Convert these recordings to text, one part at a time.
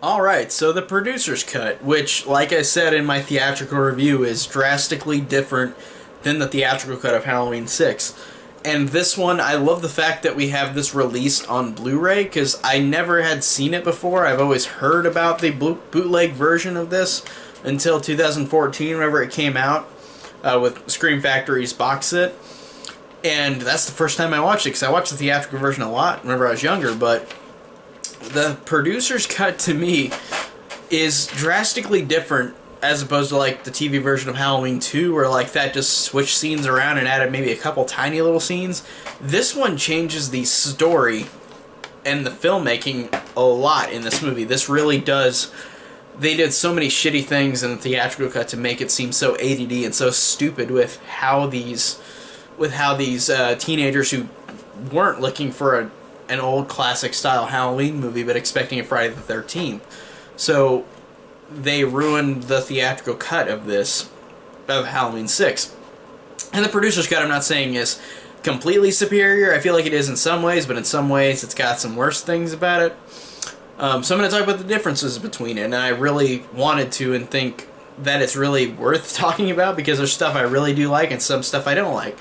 Alright, so the producer's cut, which, like I said in my theatrical review, is drastically different than the theatrical cut of Halloween 6. And this one, I love the fact that we have this released on Blu-ray, because I never had seen it before. I've always heard about the bootleg version of this until 2014, whenever it came out, with Scream Factory's box set. And that's the first time I watched it, because I watched the theatrical version a lot whenever I was younger, but the producer's cut to me is drastically different as opposed to like the TV version of Halloween 2 where like that just switched scenes around and added maybe a couple tiny little scenes. This one changes the story and the filmmaking a lot in this movie. This really does. They did so many shitty things in the theatrical cut to make it seem so ADD and so stupid with how these teenagers who weren't looking for an old classic style Halloween movie but expecting a Friday the 13th. So they ruined the theatrical cut of Halloween 6. And the producer's cut, I'm not saying is completely superior. I feel like it is in some ways, but in some ways it's got some worse things about it. So I'm going to talk about the differences between it, and I really wanted to and think that it's really worth talking about because there's stuff I really do like and some stuff I don't like.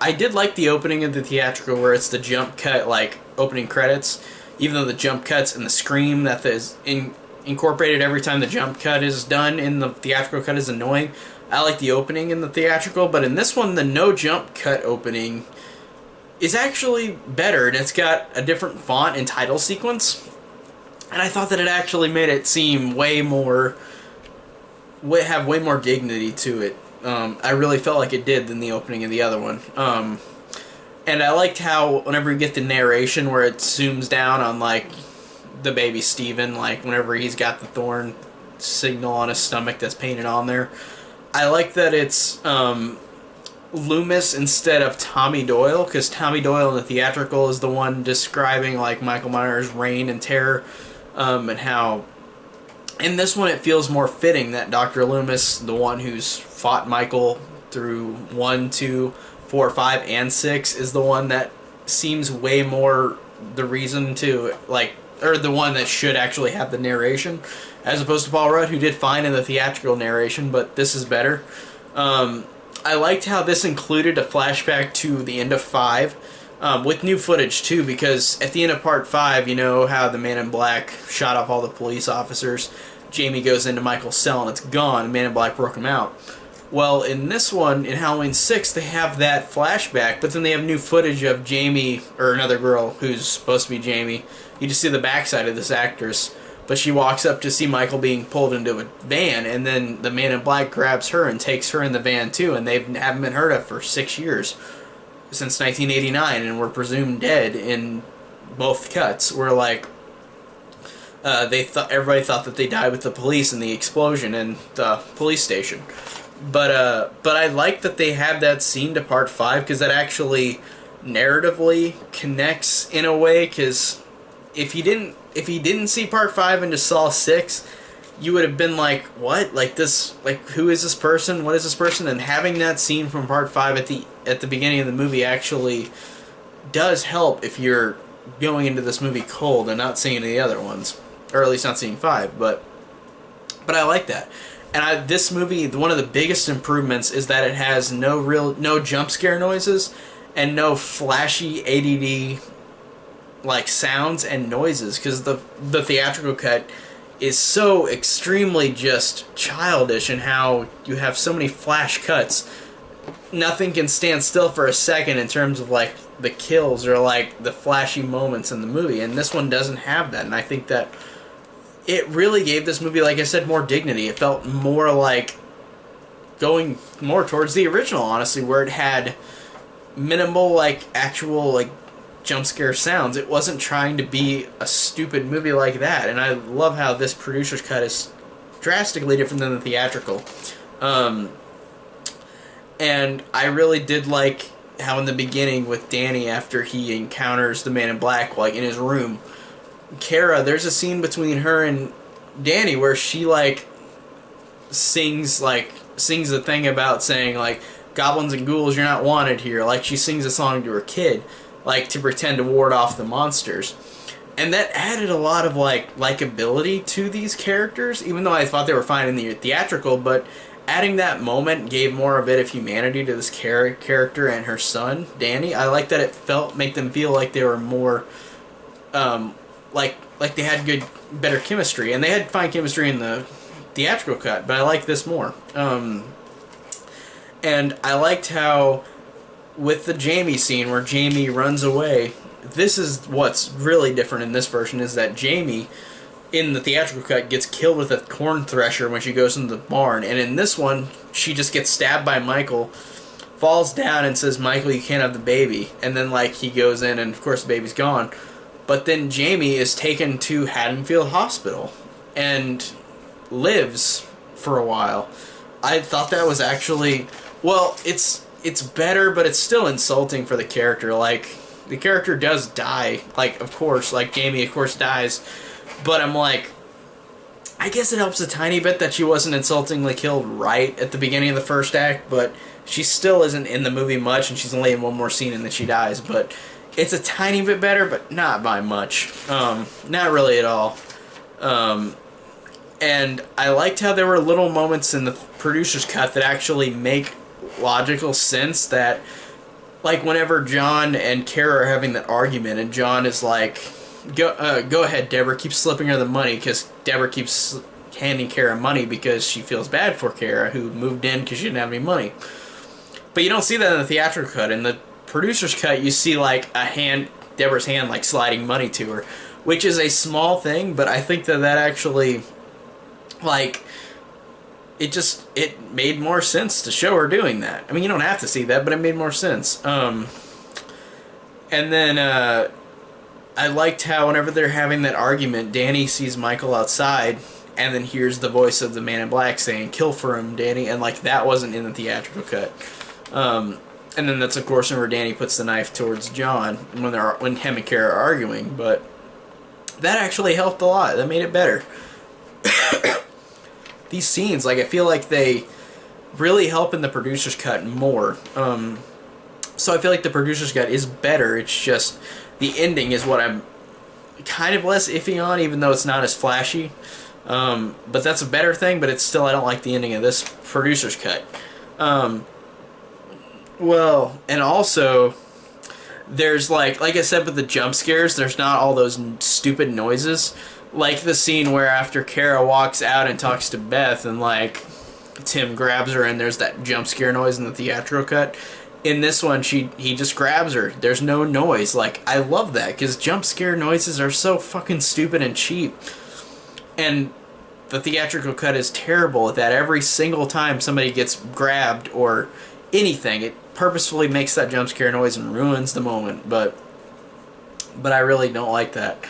I did like the opening of the theatrical where it's the jump cut, like, opening credits, even though the jump cuts and the scream that is incorporated every time the jump cut is done in the theatrical cut is annoying. I like the opening in the theatrical, but in this one, the no jump cut opening is actually better, and it's got a different font and title sequence, and I thought that it actually made it seem have way more dignity to it. I really felt like it did than the opening of the other one. And I liked how whenever you get the narration where it zooms down on, like, the baby Steven, like, whenever he's got the thorn signal on his stomach that's painted on there. I like that it's Loomis instead of Tommy Doyle, because Tommy Doyle in the theatrical is the one describing, like, Michael Myers' reign and terror, and how in this one it feels more fitting that Dr. Loomis, the one who's fought Michael through 1, 2, 4, 5, and 6, is the one that seems way more the reason to, like, or the one that should actually have the narration, as opposed to Paul Rudd, who did fine in the theatrical narration, but this is better. I liked how this included a flashback to the end of 5, with new footage too, because at the end of part 5, you know how the Man in Black shot off all the police officers. Jamie goes into Michael's cell and it's gone. Man in Black broke him out. Well, in this one, in Halloween 6, they have that flashback, but then they have new footage of Jamie, or another girl who's supposed to be Jamie. You just see the backside of this actress, but she walks up to see Michael being pulled into a van, and then the Man in Black grabs her and takes her in the van too, and they haven't been heard of for 6 years, since 1989, and were presumed dead in both cuts. Where, like, everybody thought that they died with the police in the explosion in the police station. But I like that they had that scene to part 5, because that actually narratively connects in a way, because if you didn't see part 5 and just saw 6, you would have been like, what? Like, this, like, who is this person? What is this person? And having that scene from part 5 at the beginning of the movie actually does help if you're going into this movie cold and not seeing the other ones, or at least not seeing 5. But I like that. And this movie, one of the biggest improvements is that it has no jump scare noises and no flashy ADD like sounds and noises, because the theatrical cut is so extremely just childish in how you have so many flash cuts. Nothing can stand still for a second in terms of, like, the kills or, like, the flashy moments in the movie, and this one doesn't have that, and I think that it really gave this movie, like I said, more dignity. It felt more like going more towards the original, honestly, where it had minimal, like, actual, like, jump scare sounds. It wasn't trying to be a stupid movie like that, and I love how this producer's cut is drastically different than the theatrical. And I really did like how in the beginning with Danny, after he encounters the Man in Black, like, in his room, Kara, there's a scene between her and Danny where she, like, sings the thing about saying, like, goblins and ghouls, you're not wanted here. Like, she sings a song to her kid, like, to pretend to ward off the monsters. and that added a lot of like likability to these characters, even though I thought they were fine in the theatrical. But adding that moment gave more a bit of humanity to this character and her son Danny. I like that it felt make them feel like they were more like they had better chemistry, and they had fine chemistry in the theatrical cut, but I like this more. And I liked how with the Jamie scene where Jamie runs away, this is what's really different in this version, is that Jamie in the theatrical cut gets killed with a corn thresher when she goes into the barn, and in this one she just gets stabbed by Michael, falls down and says, "Michael, you can't have the baby," and then like he goes in and of course the baby's gone. But then Jamie is taken to Haddonfield Hospital and lives for a while. I thought that was actually, well, it's better, but it's still insulting for the character. Like, the character does die, like, of course, like Jamie of course dies, but I'm like, I guess it helps a tiny bit that she wasn't insultingly killed right at the beginning of the first act, but she still isn't in the movie much, and she's only in one more scene and then she dies. But it's a tiny bit better, but not by much. Not really at all. And I liked how there were little moments in the producer's cut that actually make logical sense. That, like, whenever John and Kara are having that argument, and John is like, go ahead, Deborah, keep slipping her the money, because Deborah keeps handing Kara money because she feels bad for Kara, who moved in because she didn't have any money. But you don't see that in the theatrical cut. In the producer's cut, you see like Deborah's hand like sliding money to her, which is a small thing, but I think that actually, like, it made more sense to show her doing that. I mean, you don't have to see that, but it made more sense. And then I liked how whenever they're having that argument, Danny sees Michael outside and then hears the voice of the Man in Black saying, "Kill for him, Danny," and like that wasn't in the theatrical cut. And then that's of course whenever Danny puts the knife towards John when him and Kara are arguing. But that actually helped a lot. That made it better. These scenes, like, I feel like they really help in the producer's cut more. So I feel like the producer's cut is better. It's just the ending is what I'm kind of less iffy on, even though it's not as flashy. But that's a better thing. But it's still, I don't like the ending of this producer's cut. Well, and also, there's like I said with the jump scares, there's not all those stupid noises. Like the scene where after Kara walks out and talks to Beth and like Tim grabs her and there's that jump scare noise in the theatrical cut. In this one, he just grabs her. There's no noise. Like, I love that, because jump scare noises are so fucking stupid and cheap. And the theatrical cut is terrible at that. Every single time somebody gets grabbed or anything, it purposefully makes that jump scare noise and ruins the moment. But I really don't like that.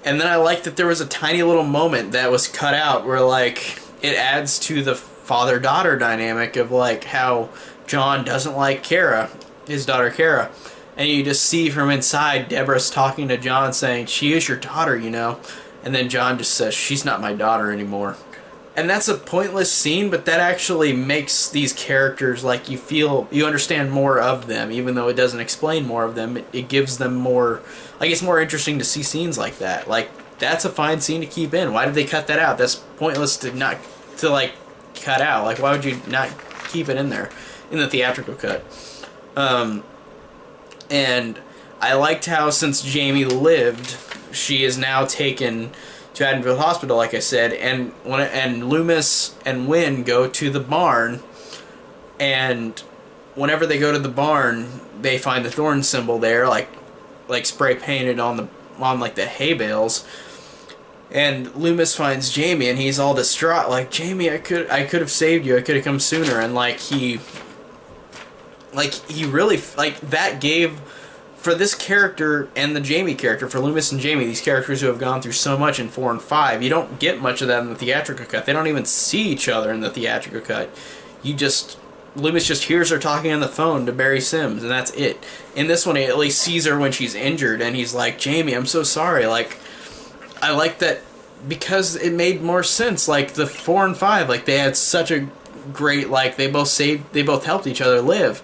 And then I like that there was a tiny little moment that was cut out where, like, it adds to the father-daughter dynamic of, like, how John doesn't like Kara, his daughter Kara. And you just see from inside Deborah's talking to John saying, "She is your daughter, you know." And then John just says, "She's not my daughter anymore." And that's a pointless scene, but that actually makes these characters, like, you understand more of them, even though it doesn't explain more of them. It gives them more, like, it's more interesting to see scenes like that. Like, that's a fine scene to keep in. Why did they cut that out? That's pointless to cut out. Like, why would you not keep it in there in the theatrical cut? And I liked how, since Jamie lived, she is now taken to Haddonfield Hospital, like I said, and Loomis and Wynn go to the barn, and whenever they go to the barn, they find the thorn symbol there, like spray painted on like the hay bales. And Loomis finds Jamie, and he's all distraught, like, "Jamie, I could have saved you. I could have come sooner." And he really, like, that gave, for this character and the Jamie character, for Loomis and Jamie, these characters who have gone through so much in 4 and 5, you don't get much of that in the theatrical cut. They don't even see each other in the theatrical cut. Loomis just hears her talking on the phone to Barry Sims, and that's it. In this one, he at least sees her when she's injured, and he's like, "Jamie, I'm so sorry." Like, I like that because it made more sense. Like, the 4 and 5, like, they had such a great, like, they both helped each other live.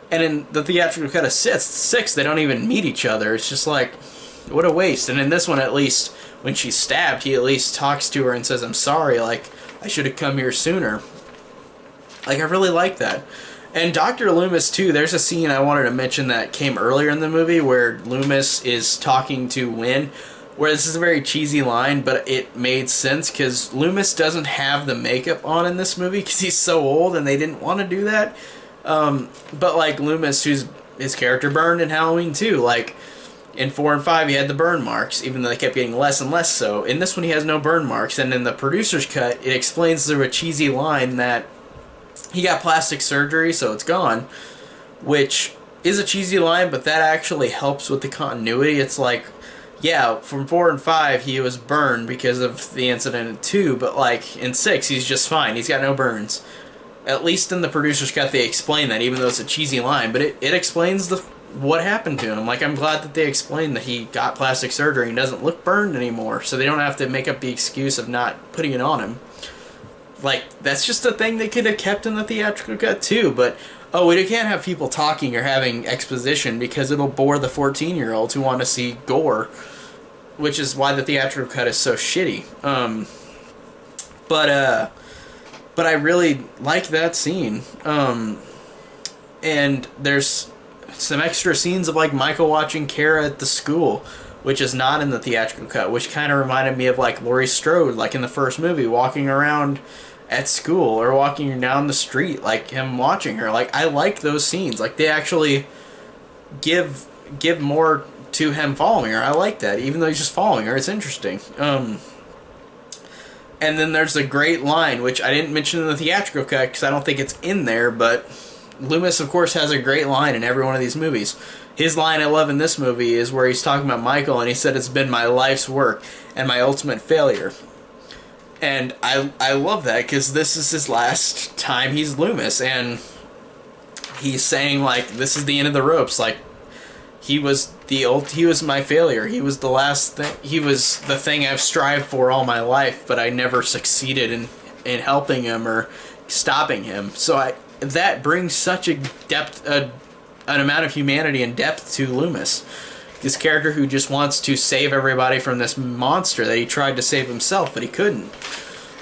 And in the theatrical cut of 6, they don't even meet each other. It's just like, what a waste. And in this one, at least, when she's stabbed, he at least talks to her and says, I'm sorry, like, I should have come here sooner. Like, I really like that. And Dr. Loomis, too, there's a scene I wanted to mention that came earlier in the movie where Loomis is talking to Wynn, where this is a very cheesy line, but it made sense because Loomis doesn't have the makeup on in this movie because he's so old and they didn't want to do that. But like Loomis, who's his character burned in Halloween 2, like in 4 and 5 he had the burn marks, even though they kept getting less and less so. In this one he has no burn marks, and in the producer's cut it explains through a cheesy line that he got plastic surgery so it's gone, which is a cheesy line, but that actually helps with the continuity. It's like, yeah, from 4 and 5 he was burned because of the incident in 2, but like in 6 he's just fine. He's got no burns. At least in the producer's cut they explain that, even though it's a cheesy line, but it explains what happened to him. Like, I'm glad that they explained that he got plastic surgery and doesn't look burned anymore, so they don't have to make up the excuse of not putting it on him. Like, that's just a thing they could have kept in the theatrical cut too, but oh, we can't have people talking or having exposition because it'll bore the 14-year-olds who want to see gore, which is why the theatrical cut is so shitty. But I really like that scene. And there's some extra scenes of like Michael watching Kara at the school, which is not in the theatrical cut, which kind of reminded me of like Laurie Strode, like in the first movie, walking around at school or walking down the street, like him watching her. Like, I like those scenes. Like, they actually give more to him following her. I like that, even though he's just following her. It's interesting. And then there's a great line, which I didn't mention in the theatrical cut because I don't think it's in there, but Loomis, of course, has a great line in every one of these movies. His line I love in this movie is where he's talking about Michael, and he said, it's been my life's work and my ultimate failure. And I love that because this is his last time he's Loomis, and he's saying, like, this is the end of the ropes. Like, he was my failure. He was the last thing. He was the thing I've strived for all my life, but I never succeeded in helping him or stopping him. So that brings such a depth, an amount of humanity and depth to Loomis. This character who just wants to save everybody from this monster that he tried to save himself, but he couldn't.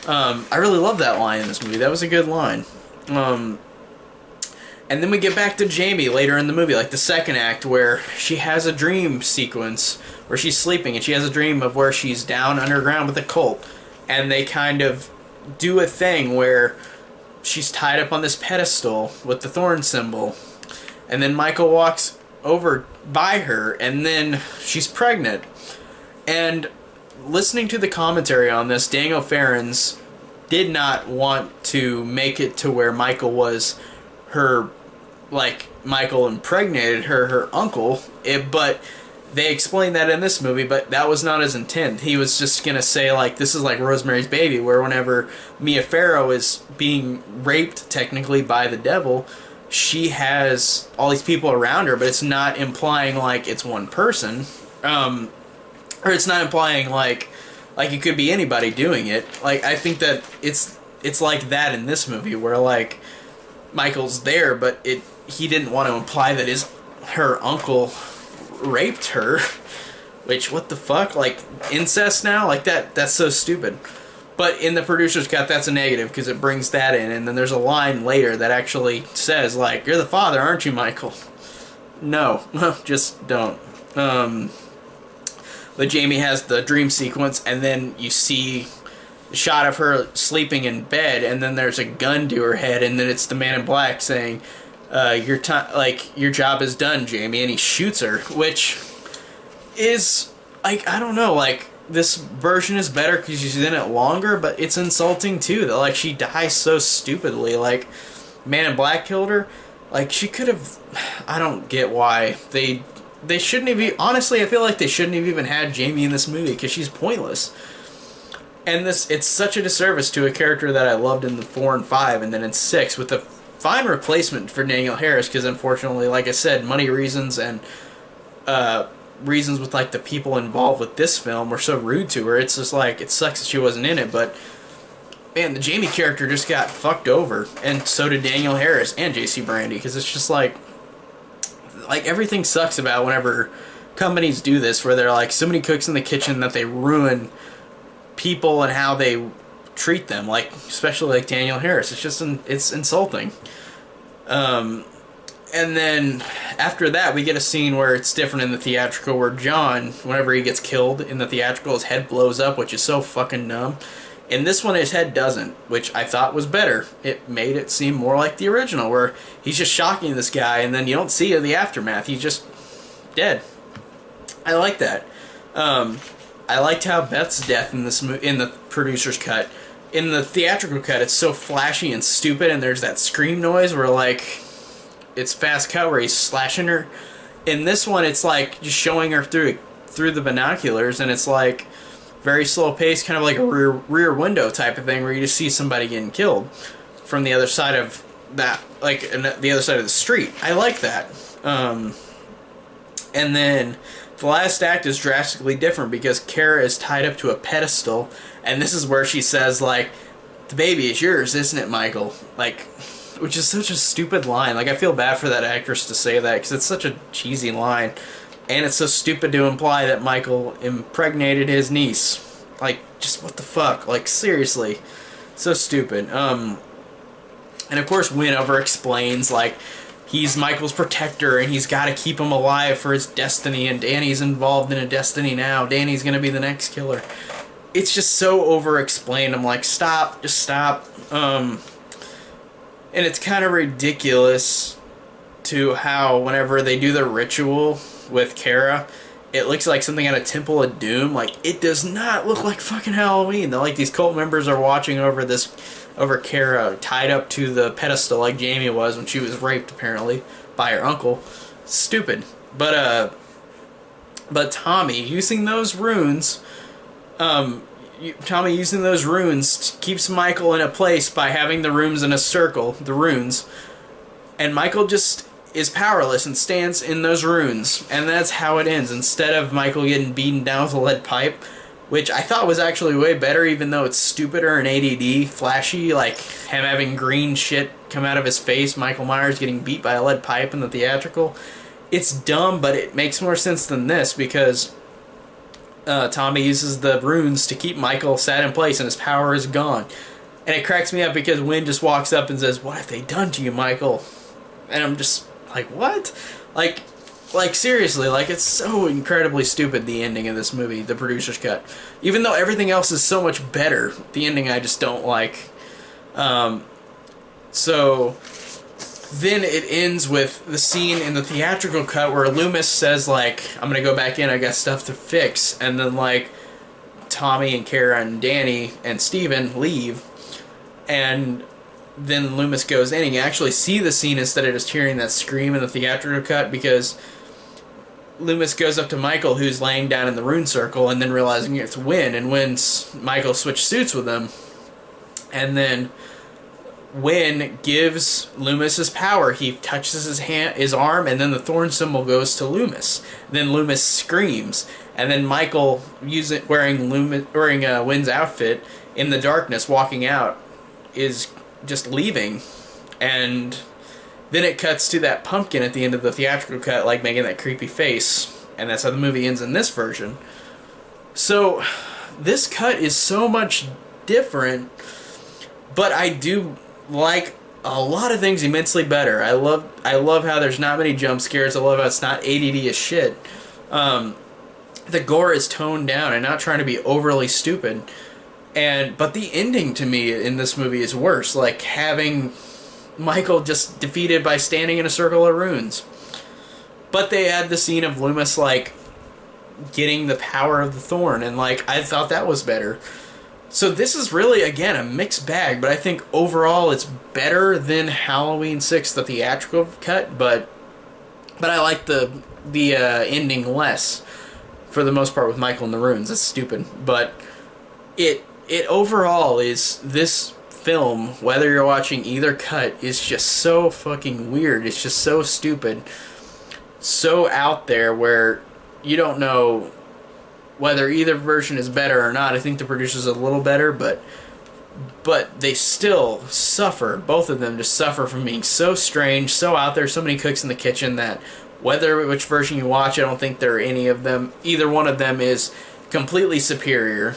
I really love that line in this movie. That was a good line. And then we get back to Jamie later in the movie, like the second act, where she has a dream sequence where she's sleeping and she has a dream of where she's down underground with a cult. And they kind of do a thing where she's tied up on this pedestal with the thorn symbol. And then Michael walks over by her, and then she's pregnant. And listening to the commentary on this, Daniel Farrens did not want to make it to where Michael was her, like, Michael impregnated her uncle, but they explained that in this movie, but that was not his intent. He was just gonna say, like, this is like Rosemary's Baby, where whenever Mia Farrow is being raped, technically, by the devil, she has all these people around her, but it's not implying like it's one person, or it's not implying like it could be anybody doing it. Like, I think that it's like that in this movie, where like Michael's there, but he didn't want to imply that her uncle raped her. Which, what the fuck? Like, incest now? Like, that's so stupid. But in the producer's cut, that's a negative, because it brings that in, and then there's a line later that actually says, like, you're the father, aren't you, Michael? No, just don't. But Jamie has the dream sequence, and then you see a shot of her sleeping in bed, and then there's a gun to her head, and then it's the man in black saying, your job is done, Jamie, and he shoots her, which is, like, I don't know, like, this version is better because she's in it longer, but it's insulting too, that, like, she dies so stupidly. Like, Man in Black killed her. Like, she could have, I don't get why they shouldn't have, honestly, I feel like they shouldn't have even had Jamie in this movie, because she's pointless. And it's such a disservice to a character that I loved in the 4 and 5, and then in 6, with a fine replacement for Danielle Harris, because unfortunately, like I said, money reasons and reasons with, like, the people involved with this film were so rude to her. It's just like, it sucks that she wasn't in it, but man, the Jamie character just got fucked over, and so did Danielle Harris and J.C. Brandy, because it's just like everything sucks about whenever companies do this, where they're like so many cooks in the kitchen that they ruin people and how they treat them, like especially like Daniel Harris. It's just it's insulting. And then after that we get a scene where it's different in the theatrical, where John, whenever he gets killed in the theatrical, his head blows up, which is so fucking dumb. In this one his head doesn't, which I thought was better. It made it seem more like the original, where he's just shocking this guy and then you don't see the aftermath, he's just dead. I like that. I liked how Beth's death in this in the producer's cut. In the theatrical cut, it's so flashy and stupid, and there's that scream noise where, like, it's fast cut where he's slashing her. In this one, it's like just showing her through the binoculars, and it's like very slow paced, kind of like a rear window type of thing, where you just see somebody getting killed from the other side of that, like the other side of the street. I like that. And then the last act is drastically different because Kara is tied up to a pedestal, and this is where she says, like, the baby is yours, isn't it, Michael? Like, which is such a stupid line. Like, I feel bad for that actress to say that because it's such a cheesy line, and it's so stupid to imply that Michael impregnated his niece. Like, just what the fuck? Like, seriously, so stupid. And of course Win over explains, like, he's Michael's protector and he's got to keep him alive for his destiny, and Danny's involved in a destiny now. Danny's gonna be the next killer. It's just so over-explained. I'm like, stop, just stop. And it's kind of ridiculous to how whenever they do the ritual with Kara, it looks like something out of Temple of Doom. Like, it does not look like fucking Halloween. They're like, these cult members are watching over Kara, tied up to the pedestal like Jamie was when she was raped, apparently, by her uncle. Stupid. But Tommy using those runes, keeps Michael in a place by having the runes in a circle, the runes, and Michael just is powerless and stands in those runes, and that's how it ends. Instead of Michael getting beaten down with a lead pipe, which I thought was actually way better, even though it's stupider and ADD, flashy, like him having green shit come out of his face, Michael Myers getting beat by a lead pipe in the theatrical. It's dumb, but it makes more sense than this, because Tommy uses the runes to keep Michael sat in place and his power is gone. And it cracks me up because Wynn just walks up and says, "What have they done to you, Michael?" And I'm just like, what? Like seriously, like, it's so incredibly stupid, the ending of this movie, the producer's cut. Even though everything else is so much better, the ending I just don't like. So then it ends with the scene in the theatrical cut where Loomis says, like, "I'm gonna go back in, I got stuff to fix," and then, like, Tommy and Kara and Danny and Steven leave, and then Loomis goes in, and you actually see the scene instead of just hearing that scream in the theatrical cut, because Loomis goes up to Michael, who's laying down in the rune circle, and then realizing it's Wynn, and Michael switched suits with him, and then Wynn gives Loomis his power. He touches his arm, and then the thorn symbol goes to Loomis. Then Loomis screams, and then Michael, wearing Wynn's outfit, in the darkness, walking out, is just leaving, and then it cuts to that pumpkin at the end of the theatrical cut, like, making that creepy face, and that's how the movie ends in this version. So this cut is so much different, but I do like a lot of things immensely better. I love how there's not many jump scares. I love how it's not ADD as shit. The gore is toned down and not trying to be overly stupid. But the ending to me in this movie is worse, like having Michael just defeated by standing in a circle of runes. But they add the scene of Loomis, like, getting the power of the thorn, and, like, I thought that was better. So this is really, again, a mixed bag, but I think overall it's better than Halloween 6, the theatrical cut, but I like the ending less, for the most part, with Michael and the runes. It's stupid, but it overall is, this film, whether you're watching either cut, is just so fucking weird. It's just so stupid, so out there, where you don't know whether either version is better or not. I think the producer's a little better, but they still suffer. Both of them just suffer from being so strange, so out there, so many cooks in the kitchen, that whether which version you watch, I don't think there are any of them. Either one of them is completely superior,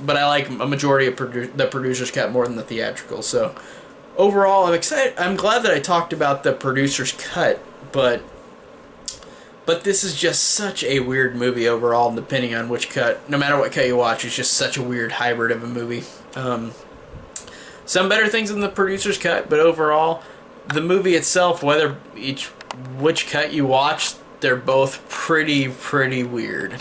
but I like a majority of the producer's cut more than the theatrical. So overall, I'm excited. I'm glad that I talked about the producer's cut, but this is just such a weird movie overall, depending on which cut. No matter what cut you watch, it's just such a weird hybrid of a movie. Some better things in the producer's cut, but overall, the movie itself, which cut you watch, they're both pretty weird.